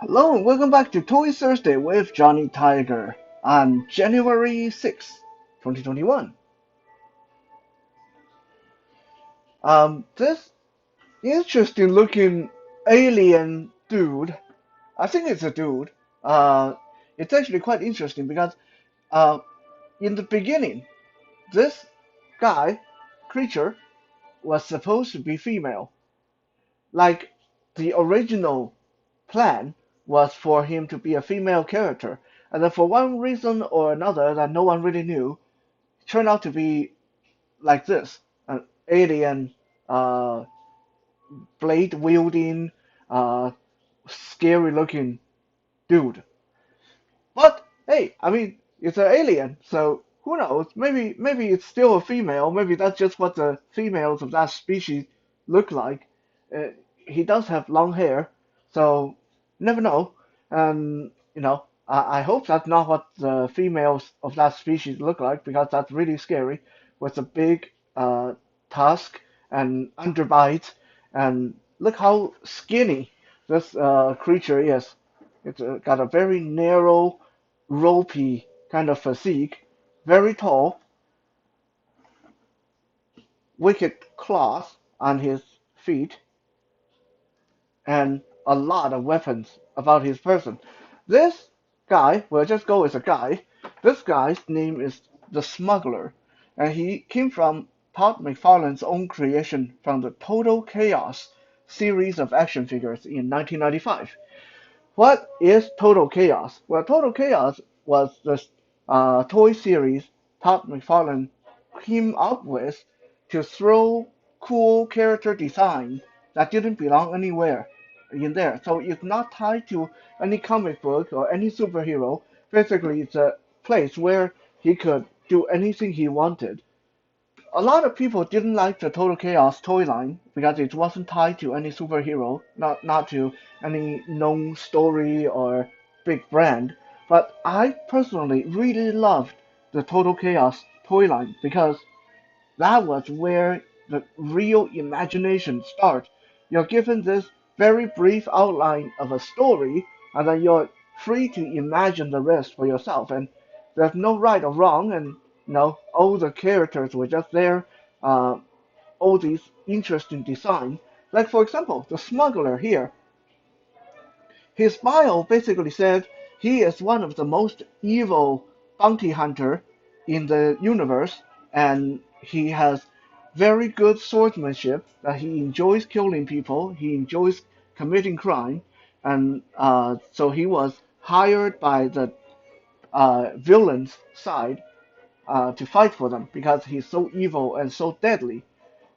Hello and welcome back to Toy Thursday with Johnny Tiger on January 6th, 2021. This interesting looking alien dude, I think it's a dude, uh, it's actually quite interesting because uh, in the beginning, this guy, creature, was supposed to be female. Like the original plan was for him to be a female character, and then for one reason or another that no one really knew, it turned out to be like this: an alien, uh, blade wielding, uh, scary looking dude. But hey, I mean, it's an alien, so who knows? Maybe it's still a female. Maybe that's just what the females of that species look like. Uh, he does have long hair, so never know. And I hope that's not what the females of that species look like because that's really scary with a big tusk and underbite. And look how skinny this creature is. It's got a very narrow ropey kind of physique, very tall, wicked claws on his feet, and a lot of weapons about his person. This guy, we'll just go as a guy. This guy's name is the Smuggler, and he came from Todd McFarlane's own creation from the Total Chaos series of action figures in 1995. What is Total Chaos? Well, Total Chaos was the toy series Todd McFarlane came up with to throw cool character design that didn't belong anywhere in there. So it's not tied to any comic book or any superhero. Basically, it's a place where he could do anything he wanted. A lot of people didn't like the Total Chaos toy line because it wasn't tied to any superhero, not to any known story or big brand. But I personally really loved the Total Chaos toy line because that was where the real imagination starts. You're given this very brief outline of a story, and then you're free to imagine the rest for yourself. And there's no right or wrong, and all the characters were just there, uh, all these interesting design. Like for example, the smuggler here. His bio basically said he is one of the most evil bounty hunter in the universe, and he has very good swordsmanship. That he enjoys killing people, he enjoys committing crime, and so he was hired by the villains' side to fight for them because he's so evil and so deadly,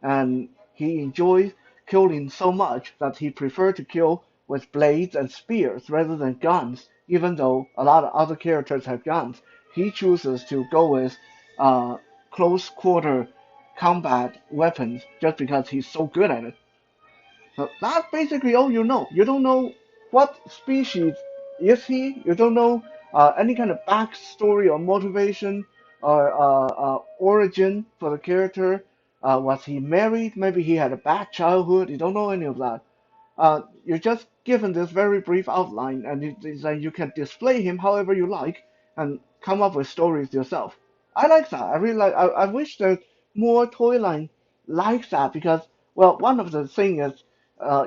and he enjoys killing so much that he prefers to kill with blades and spears rather than guns. Even though a lot of other characters have guns, he chooses to go with uh, close quarter combat weapons just because he's so good at it. So that's basically all you know. You don't know what species is he. You don't know any kind of backstory or motivation or origin for the character. Was he married? Maybe he had a bad childhood. You don't know any of that. You're just given this very brief outline, and then you can display him however you like and come up with stories yourself. I like that. I really like. I wish there's more toy line like that because, well, one of the things is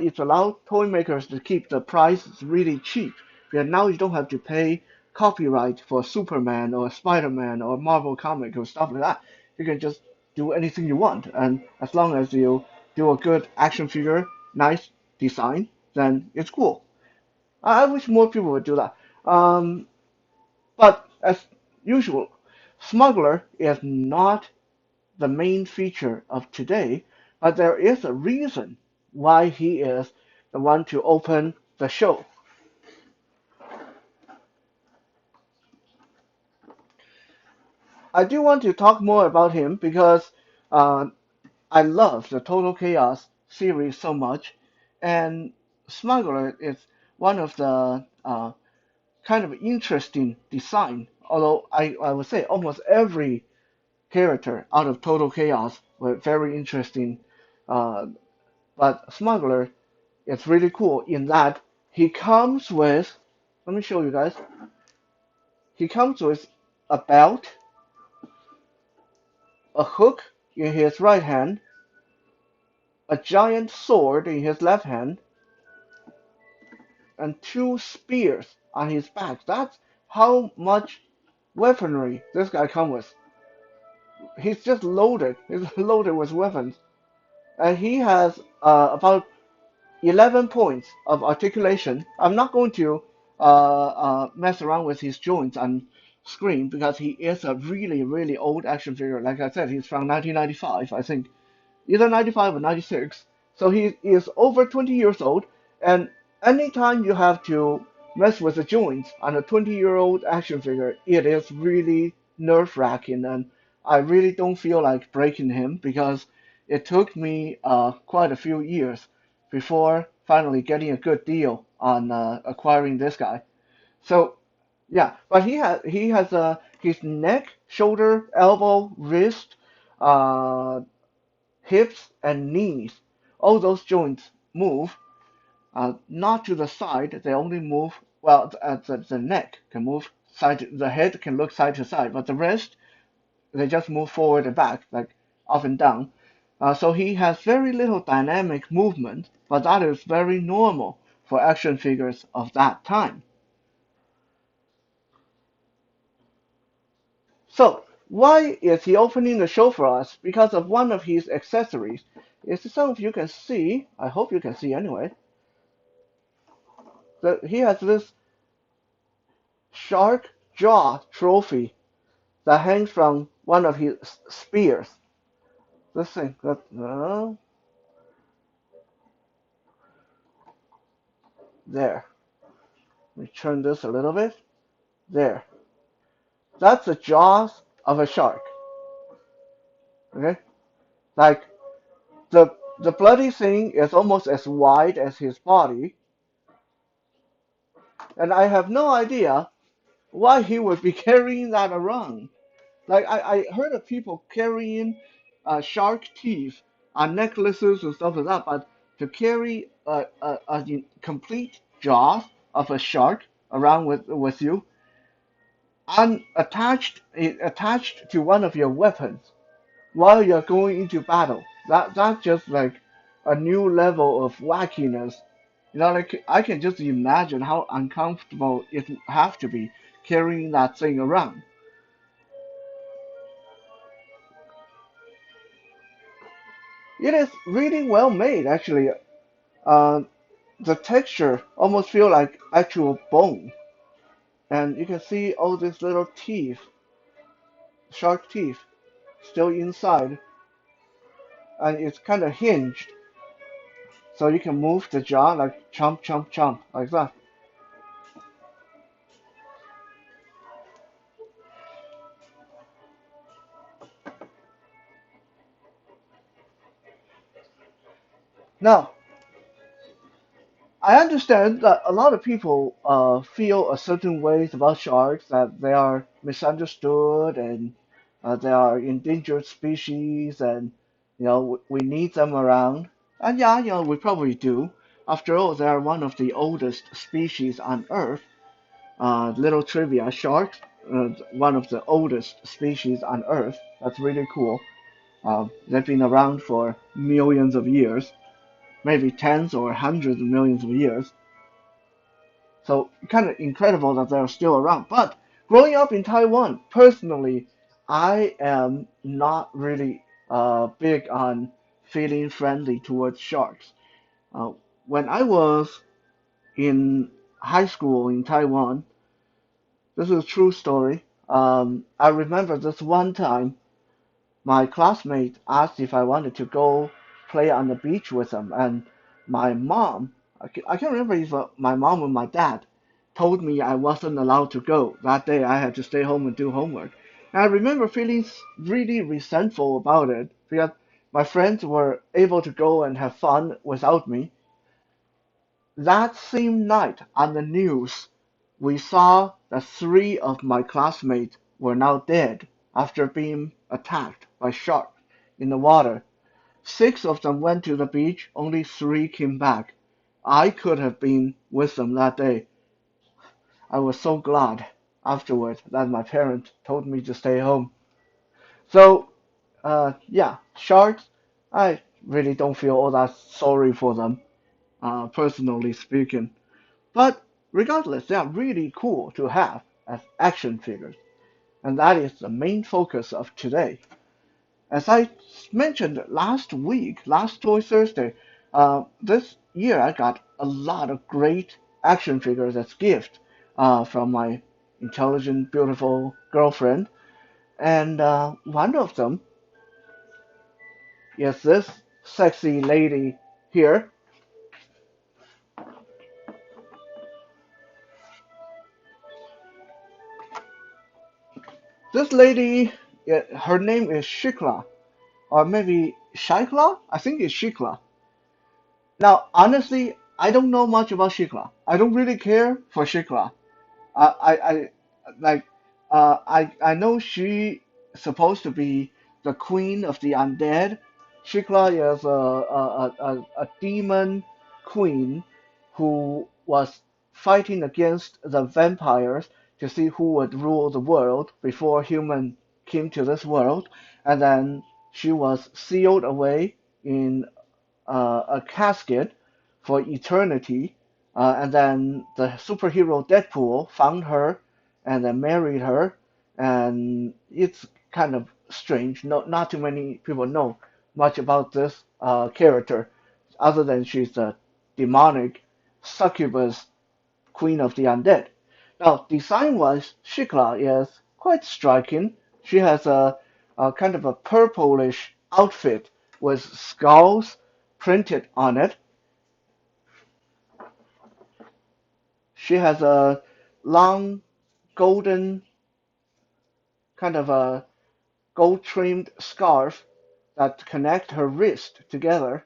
it's allowed toy makers to keep the prices really cheap. Because now you don't have to pay copyright for Superman or Spider-Man or Marvel comic or stuff like that. You can just do anything you want, and as long as you do a good action figure, nice design, then it's cool. I wish more people would do that. But as usual, Smuggler is not the main feature of today, but there is a reason why he is the one to open the show. I do want to talk more about him because uh, I love the Total Chaos series so much, and Smuggler is one of the kind of interesting design. Although I would say almost every character out of Total Chaos were very interesting, uh, but Smuggler is really cool in that He comes with, let me show you guys. He comes with a belt, a hook in his right hand, a giant sword in his left hand, and two spears on his back. That's how much weaponry this guy comes with. He's just loaded. He's loaded with weapons. And he has about 11 points of articulation. I'm not going to mess around with his joints on screen because he is a really, really old action figure. Like I said, he's from 1995, I think. Either 95 or 96. So he is over 20 years old, and anytime you have to mess with the joints on a 20-year-old action figure, it is really nerve-wracking, and I really don't feel like breaking him because it took me quite a few years before finally getting a good deal on acquiring this guy. So yeah, but he has his neck, shoulder, elbow, wrist, uh, hips and knees, all those joints move, not to the side. They only move. Well, the neck can move side. The head can look side to side, but the rest they just move forward and back, like up and down. So he has very little dynamic movement, but that is very normal for action figures of that time. So why is he opening the show for us? Because of one of his accessories. As some of you can see, I hope you can see anyway. He has this shark jaw trophy that hangs from one of his spears. This thing, there. Let me turn this a little bit. There. That's the jaws of a shark. Okay? Like the bloody thing is almost as wide as his body, and I have no idea why he would be carrying that around. Like I heard of people carrying shark teeth on necklaces and stuff like that, but to carry a complete jaw of a shark around with you, attached to one of your weapons while you're going into battle. That's just like a new level of wackiness. You know, like I can just imagine how uncomfortable it would have to be carrying that thing around. It is really well made, actually. Uh, the texture almost feel like actual bone, and you can see all these little teeth, shark teeth, still inside, and it's kind of hinged, so you can move the jaw like chomp, chomp, chomp, like that. Now, I understand that a lot of people feel a certain ways about sharks, that they are misunderstood and they are endangered species, and we need them around. And yeah, we probably do. After all, they are one of the oldest species on Earth. Little trivia: sharks, one of the oldest species on Earth. That's really cool. They've been around for millions of years, maybe tens or hundreds of millions of years. So kind of incredible that they're still around. But growing up in Taiwan, personally, I am not really big on feeling friendly towards sharks. Uh, when I was in high school in Taiwan, this is a true story. I remember this one time my classmate asked if I wanted to go play on the beach with them, and my mom, I can't remember if my mom or my dad, told me I wasn't allowed to go. That day I had to stay home and do homework. And I remember feeling really resentful about it because my friends were able to go and have fun without me. That same night on the news, we saw that three of my classmates were now dead after being attacked by sharks in the water. Six of them went to the beach, only three came back. I could have been with them that day. I was so glad afterward that my parents told me to stay home. So, yeah, sharks, I really don't feel all that sorry for them, personally speaking. But regardless, they are really cool to have as action figures, and that is the main focus of today. As I mentioned last week, last Toy Thursday, this year I got a lot of great action figures as gift from my intelligent, beautiful girlfriend, and one of them is this sexy lady here. This lady, her name is Shikha, or maybe Shikha? I think it's Shikha. Now, honestly, I don't know much about Shikha. I don't really care for Shikha. I like I know she supposed to be the queen of the undead. Shikla is a demon queen who was fighting against the vampires to see who would rule the world before human came to this world, and then she was sealed away in a casket for eternity. And then the superhero Deadpool found her and then married her. And it's kind of strange. Not too many people know much about this character, other than she's a demonic succubus queen of the undead. Now, design-wise, Shikla is quite striking. She has a kind of a purplish outfit with skulls printed on it. She has a long golden kind of a gold-trimmed scarf that connect her wrist together,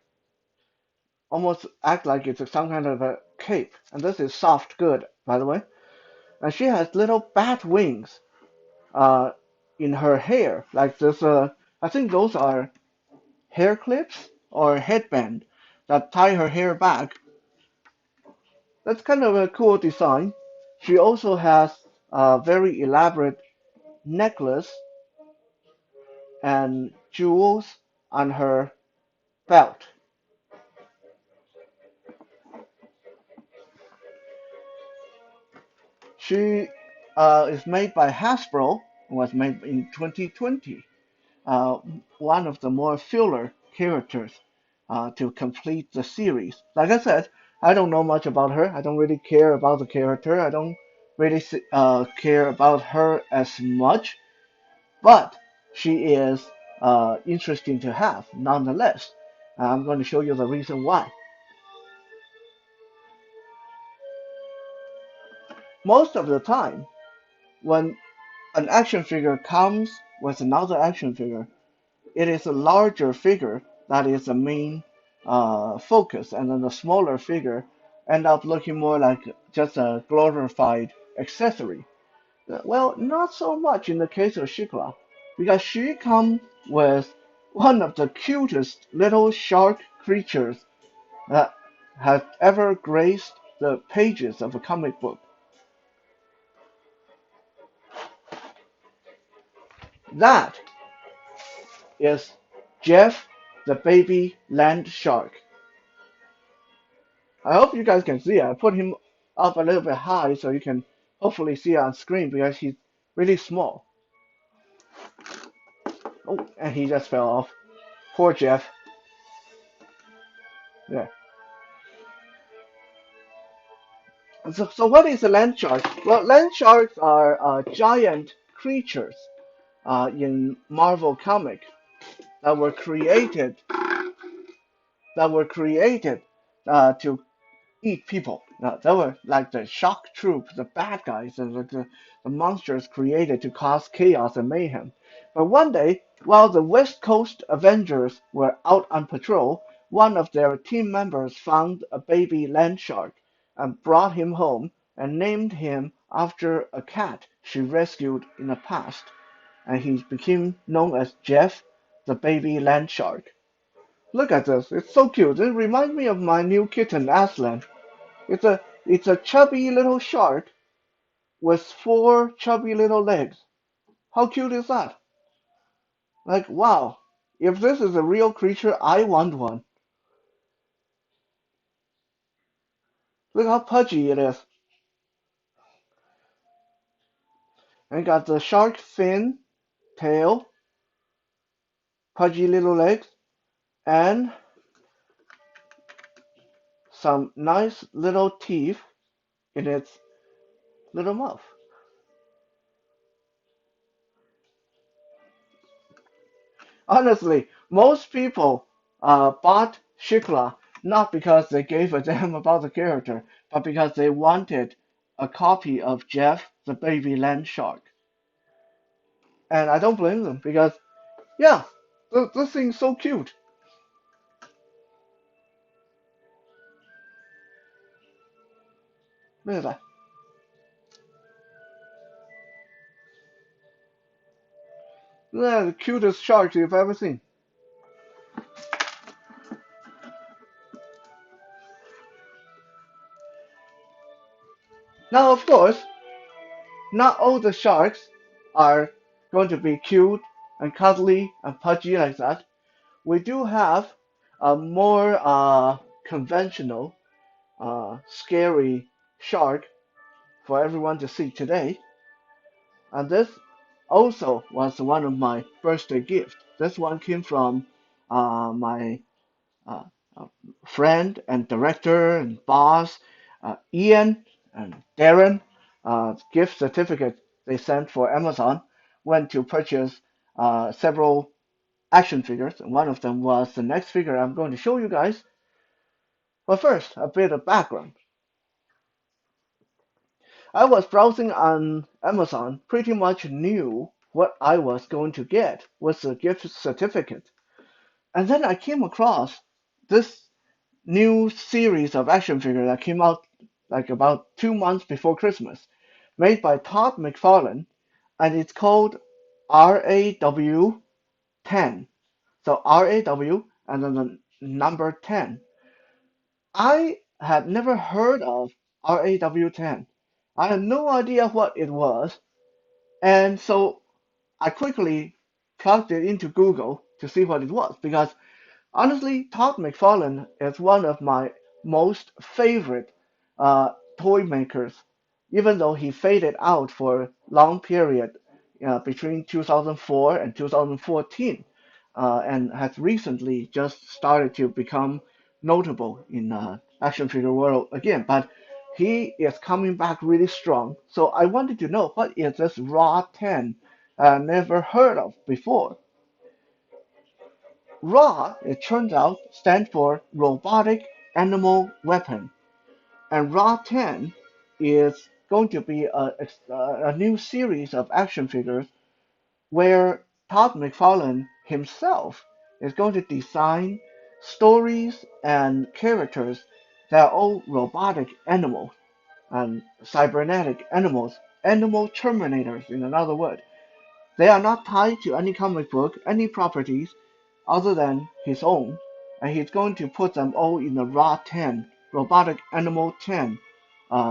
almost act like it's some kind of a cape. And this is soft good, by the way. And she has little bat wings uh, in her hair, like this. I think those are hair clips or headband that tie her hair back. That's kind of a cool design. She also has a very elaborate necklace and jewels on her belt. She is made by Hasbro and was made in 2020. Uh, one of the more filler characters to complete the series. Like I said, I don't know much about her. I don't really care about the character. I don't really care about her as much, but she is interesting to have nonetheless. I'm going to show you the reason why. Most of the time, when an action figure comes with another action figure, it is a larger figure that is the main focus, and then the smaller figure end up looking more like just a glorified accessory. Well, not so much in the case of Shikla, because she comes with one of the cutest little shark creatures that has ever graced the pages of a comic book. That is Jeff, the baby land shark. I hope you guys can see it. I put him up a little bit high so you can hopefully see it on screen because he's really small. Oh, and he just fell off. Poor Jeff. Yeah. So what is a land shark? Well, land sharks are giant creatures in Marvel comic that were created to eat people. They were like the shock troop, the bad guys, and the monsters created to cause chaos and mayhem. But one day, while the West Coast Avengers were out on patrol, one of their team members found a baby land shark and brought him home and named him after a cat she rescued in the past. And he became known as Jeff, the baby land shark. Look at this, it's so cute. It reminds me of my new kitten, Aslan. It's a chubby little shark with four chubby little legs. How cute is that? Like, wow. If this is a real creature, I want one. Look how pudgy it is. And got the shark fin, tail, pudgy little legs, and some nice little teeth in its little mouth. Honestly, most people bought Shikha not because they gave a damn about the character, but because they wanted a copy of Jeff the baby land shark. And I don't blame them because, yeah, this thing's so cute. Look at that. They're the cutest sharks you've ever seen. Now, of course, not all the sharks are going to be cute and cuddly and pudgy like that. We do have a more conventional, scary shark for everyone to see today. And this also was one of my birthday gifts. This one came from my uh, uh, friend and director and boss, Ian and Darren. Gift certificate they sent for Amazon. Went to purchase several action figures, and one of them was the next figure I'm going to show you guys. But first, a bit of background. I was browsing on Amazon, pretty much knew what I was going to get was a gift certificate. And then I came across this new series of action figure that came out like about 2 months before Christmas, made by Todd McFarlane, and it's called RAW 10. So RAW and then the number 10. I had never heard of RAW10. I had no idea what it was, and so I quickly plugged it into Google to see what it was because honestly, Todd McFarlane is one of my most favorite toy makers, even though he faded out for a long period between 2004 and 2014, and has recently just started to become notable in action figure world again. But he is coming back really strong. So I wanted to know what is this Raw 10 never heard of before. RAW, it turns out, stands for Robotic Animal Weapon, and RAW 10 is going to be a new series of action figures where Todd McFarlane himself is going to design stories and characters that are all robotic animals and cybernetic animals, animal terminators, in another word. They are not tied to any comic book, any properties other than his own, and he's going to put them all in the Raw 10, Robotic Animal 10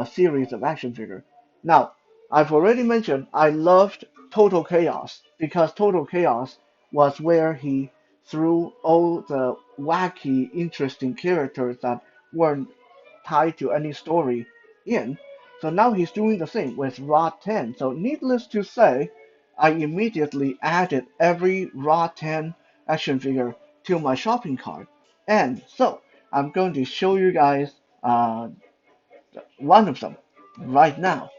series of action figure. Now, I've already mentioned I loved Total Chaos because Total Chaos was where he threw all the wacky, interesting characters that weren't tied to any story in. So now he's doing the same with Raw 10. So needless to say, I immediately added every Raw 10 action figure to my shopping cart. And so I'm going to show you guys one of them right now.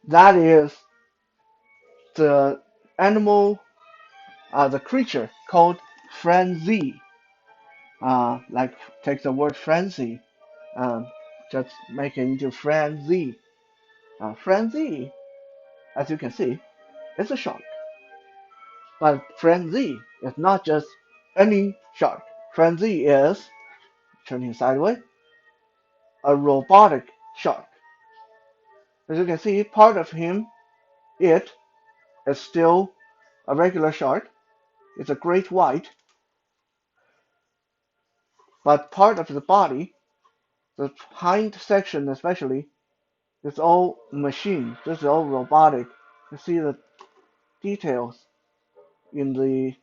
That is the animal, the creature called Frenzy. Like take the word frenzy, um, just make it into Frenzy. Frenzy, as you can see, is a shark. But Frenzy is not just any shark. Frenzy is, turning sideways, a robotic shark. As you can see, part of him, it, is still a regular shark. It's a great white, but part of the body, the hind section especially, is all machine. This is all robotic. You see the details in the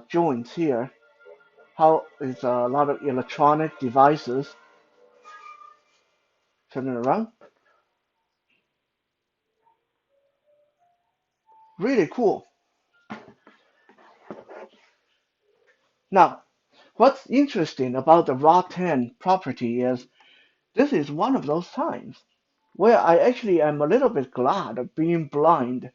joints here. How it's a lot of electronic devices. Turn it around. Really cool. Now, what's interesting about the raw 10 property is this is one of those times where I actually am a little bit glad of being blind.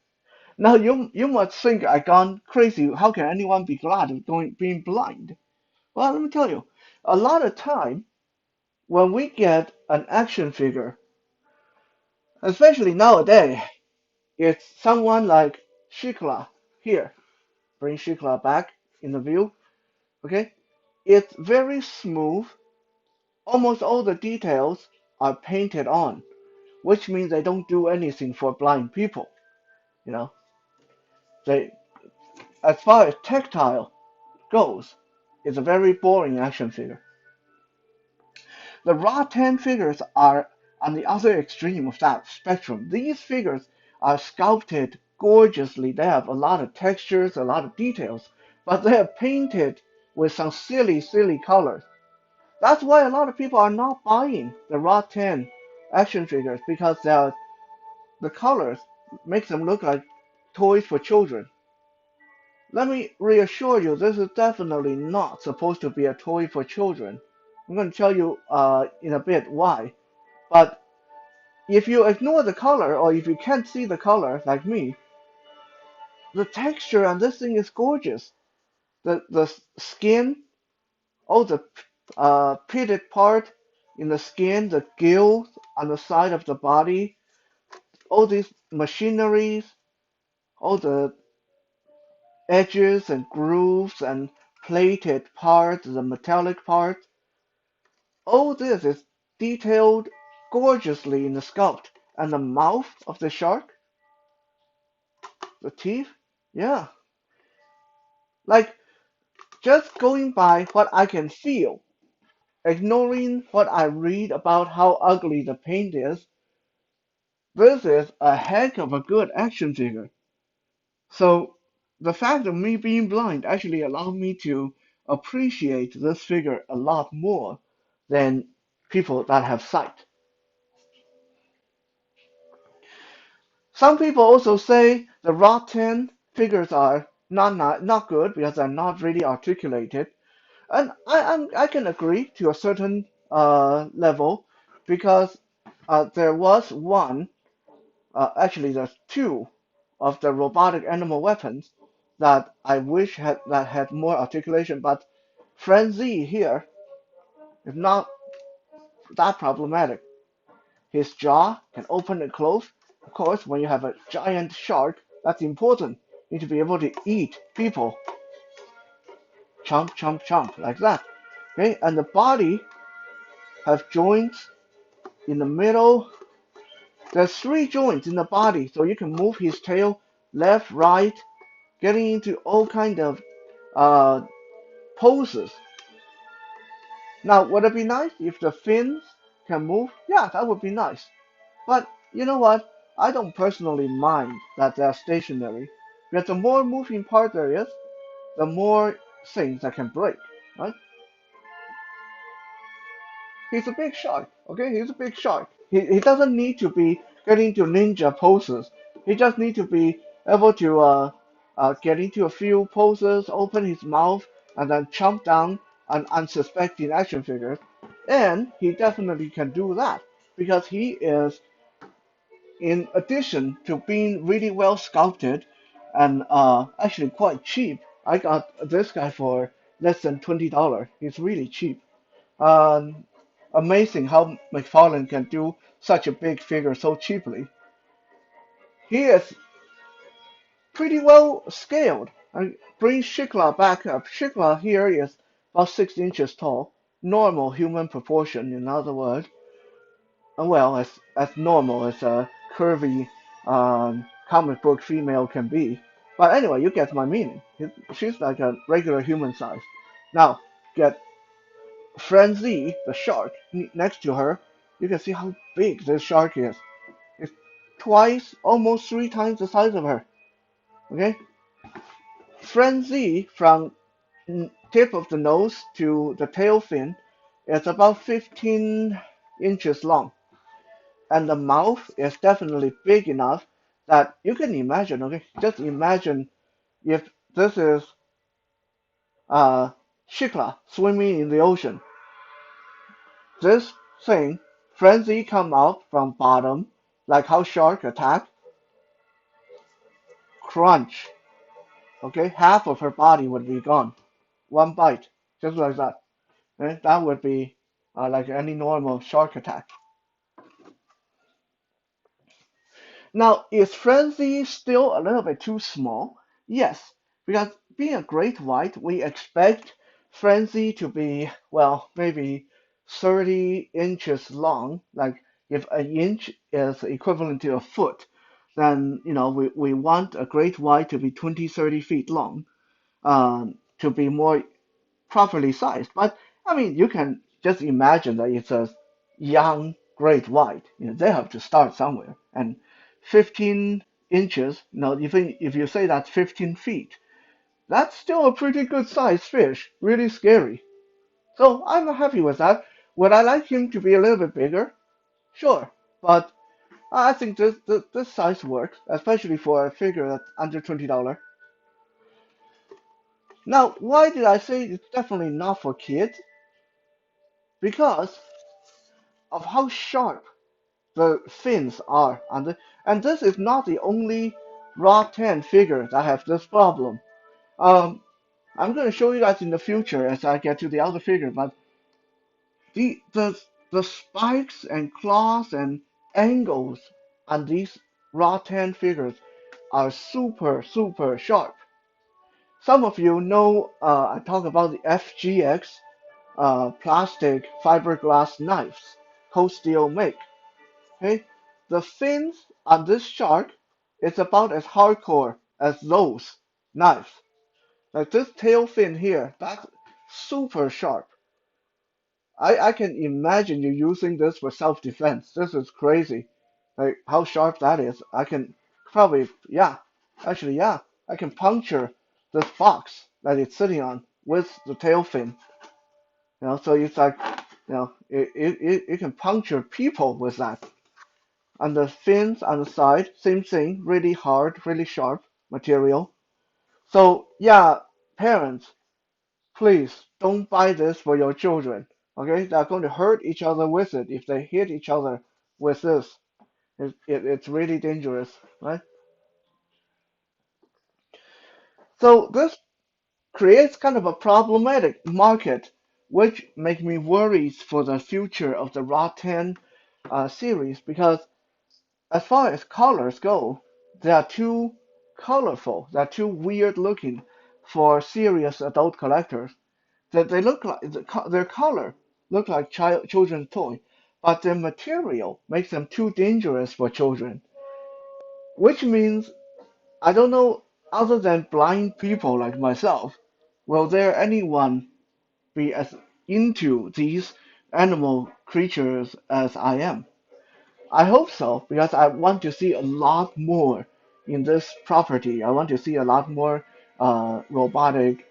Now you must think I gone crazy. How can anyone be glad of being blind? Well, let me tell you, a lot of time when we get an action figure, especially nowadays, it's someone like Shikha here. Bring Shikha back in the view. Okay, it's very smooth. Almost all the details are painted on, which means they don't do anything for blind people. You know, they as far as tactile goes, it's a very boring action figure. The raw 10 figures are on the other extreme of that spectrum. These figures are sculpted gorgeously. They have a lot of textures, a lot of details, but they are painted with some silly, silly colors. That's why a lot of people are not buying the raw 10 action figures because the colors make them look like toys for children. Let me reassure you, this is definitely not supposed to be a toy for children. I'm going to tell you in a bit why. But if you ignore the color, or if you can't see the color like me, the texture on this thing is gorgeous. The skin, all the pitted part in the skin, the gills on the side of the body, all these machineries, all the edges and grooves and plated parts, the metallic parts, all this is detailed gorgeously in the sculpt. And the mouth of the shark, the teeth, yeah. Like just going by what I can feel, ignoring what I read about how ugly the paint is, this is a heck of a good action figure. So the fact of me being blind actually allowed me to appreciate this figure a lot more than people that have sight. Some people also say the rotten figures are not good because they're not really articulated, and I can agree to a certain level because there was one, actually there's two of the robotic animal weapons that I wish had more articulation, but Frenzy here is not that problematic. His jaw can open and close. Of course, when you have a giant shark, that's important. You need to be able to eat people. Chomp, chomp, chomp, like that. Okay, and the body have joints in the middle. There's three joints in the body, so you can move his tail left, right, getting into all kind of uh, poses. Now, would it be nice if the fins can move? Yeah, that would be nice. But you know what? I don't personally mind that they're stationary, because the more moving part there is, the more things that can break, right? He's a big shark, okay? He's a big shark. He doesn't need to be getting into ninja poses. He just need to be able to get into a few poses, open his mouth, and then chomp down on unsuspecting action figures. And he definitely can do that because he is, in addition to being really well sculpted and actually quite cheap. I got this guy for less than $20. He's really cheap. Um, Amazing how McFarlane can do such a big figure so cheaply. He is pretty well scaled. I bring Shikha back up. Shikha here is about 6 inches tall, normal human proportion, in other words. well, as normal as a curvy comic book female can be. But anyway, you get my meaning. She's like a regular human size. Now, get Frenzy, the shark, next to her. You can see how big this shark is. It's twice, almost three times the size of her. Okay? Frenzy, from tip of the nose to the tail fin, is about 15 inches long. And the mouth is definitely big enough that you can imagine, okay? Just imagine if this is uh, Shikha swimming in the ocean. This thing, frenzy come out from bottom, like how shark attack, crunch. Okay, half of her body would be gone. One bite, just like that. Okay? That would be like any normal shark attack. Now, is Frenzy still a little bit too small? Yes, because being a great white, we expect Frenzy to be, well, maybe 30 inches long. Like if an inch is equivalent to a foot, then, we want a great white to be 20, 30 feet long, to be more properly sized. But I mean, you can just imagine that it's a young great white. They have to start somewhere. And 15 inches, even if you say that's 15 feet, that's still a pretty good sized fish. Really scary. So I'm happy with that. Would I like him to be a little bit bigger? Sure. But I think this size works, especially for a figure that's under $20. Now, why did I say it's definitely not for kids? Because of how sharp the fins are. And this is not the only raw 10 figure that have this problem. Um, I'm going to show you guys in the future as I get to the other figure, but the, the, the spikes and claws and angles on these raw 10 figures are super, super sharp. Some of you know I talk about the FGX plastic fiberglass knives Cold Steel make. Okay, the fins on this shark is about as hardcore as those knives. Like this tail fin here, that's super sharp. I can imagine you using this for self-defense. This is crazy. Like how sharp that is. I can probably, yeah, actually, yeah, I can puncture this box that it's sitting on with the tail fin. So it's like, it can puncture people with that. And the fins on the side, same thing, really hard, really sharp material. So yeah, parents, please don't buy this for your children. Okay, they're going to hurt each other with it if they hit each other with this. It's really dangerous, right? So this creates kind of a problematic market, which make me worried for the future of the Raw 10 series because as far as colors go, they are too colorful. They're too weird looking for serious adult collectors. They look like their color look like children's toy, but their material makes them too dangerous for children. Which means I don't know, other than blind people like myself, will there anyone be as into these animal creatures as I am? I hope so, because I want to see a lot more in this property. I want to see a lot more robotic,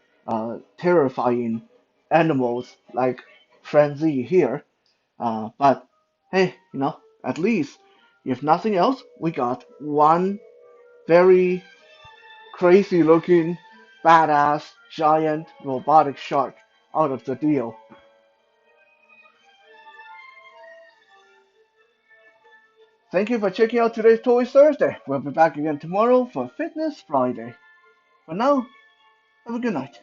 terrifying animals like Frenzy here. But hey, at least, if nothing else, we got one very crazy looking, badass, giant robotic shark out of the deal. Thank you for checking out today's Toys Thursday. We'll be back again tomorrow for Fitness Friday. For now, have a good night.